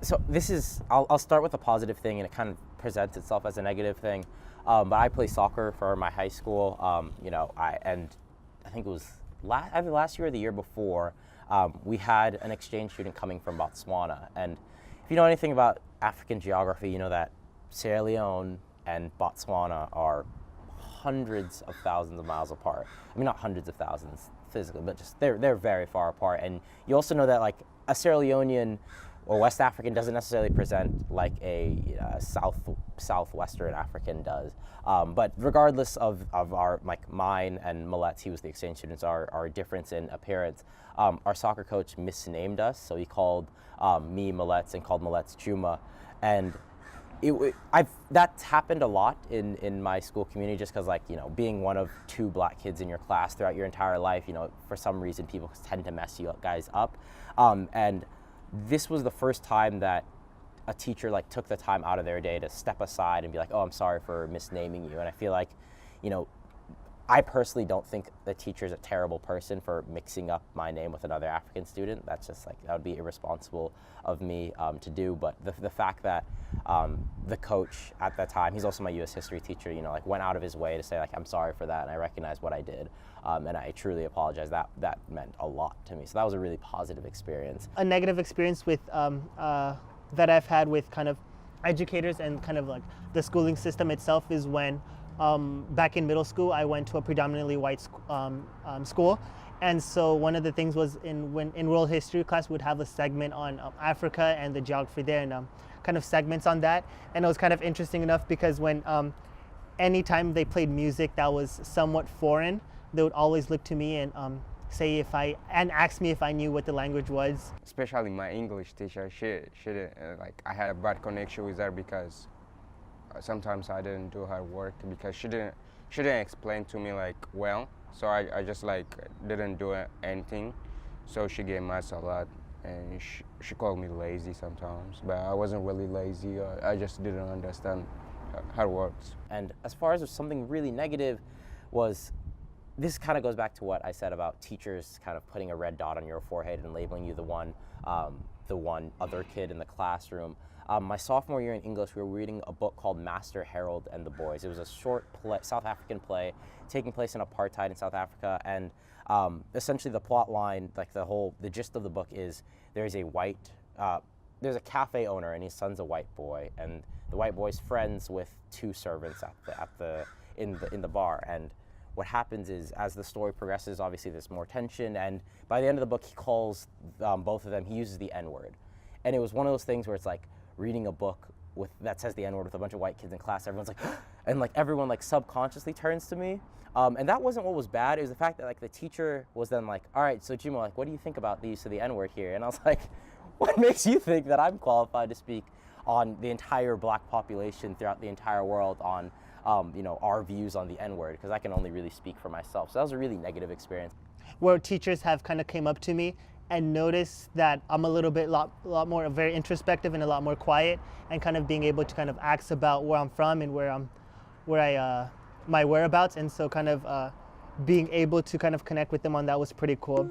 So this is, I'll start with a positive thing, and it kind of presents itself as a negative thing. But I play soccer for my high school. I think it was either last year or the year before, we had an exchange student coming from Botswana. And if you know anything about African geography, you know that Sierra Leone and Botswana are hundreds of thousands of miles apart. I mean, not hundreds of thousands physically, but just they're very far apart. And you also know that like a Sierra Leonean or West African doesn't necessarily present like a southwestern African does. But regardless of our, like mine and Millet's, he was the exchange students, our difference in appearance, our soccer coach misnamed us. So he called me Millet's and called Millet's Juma. And that's happened a lot in my school community, just because, like, you know, being one of two black kids in your class throughout your entire life, you know, for some reason people tend to mess you guys up. And this was the first time that a teacher like took the time out of their day to step aside and be like, oh, I'm sorry for misnaming you. And I feel like, you know, I personally don't think the teacher's a terrible person for mixing up my name with another African student. That's just like, that would be irresponsible of me to do. But the fact that the coach at that time, he's also my US history teacher, you know, like went out of his way to say like, I'm sorry for that, and I recognize what I did, and I truly apologize. That meant a lot to me. So that was a really positive experience. A negative experience with that I've had with kind of educators and kind of like the schooling system itself is when back in middle school, I went to a predominantly white school. And so one of the things was in world history class, we would have a segment on Africa and the geography there, and kind of segments on that. And it was kind of interesting enough because when anytime they played music that was somewhat foreign, they would always look to me and say and ask me if I knew what the language was. Especially my English teacher, she didn't, like, I had a bad connection with her because sometimes I didn't do her work because she didn't explain to me like well, so I just like didn't do anything. So she gave mad a lot, and she called me lazy sometimes, but I wasn't really lazy. I just didn't understand how it works. And as far as something really negative was, this kind of goes back to what I said about teachers kind of putting a red dot on your forehead and labeling you the one other kid in the classroom. My sophomore year in English, we were reading a book called Master Harold and the Boys. It was a short play, South African play taking place in apartheid in South Africa, and essentially the plot line, like the gist of the book is there's a cafe owner and his son's a white boy, and the white boy's friends with two servants in the bar. And what happens is, as the story progresses, obviously there's more tension, and by the end of the book, he calls both of them, he uses the N-word. And it was one of those things where it's like reading a book that says the N-word with a bunch of white kids in class. Everyone's like, and like everyone like subconsciously turns to me. And that wasn't what was bad. It was the fact that like the teacher was then like, all right, so Jimo, like, what do you think about the use of the N-word here? And I was like, what makes you think that I'm qualified to speak on the entire black population throughout the entire world on you know, our views on the N-word? Because I can only really speak for myself. So that was a really negative experience. Where teachers have kind of came up to me and noticed that I'm a lot more very introspective and a lot more quiet, and kind of being able to kind of ask about where I'm from and my whereabouts, and so kind of being able to kind of connect with them on that was pretty cool.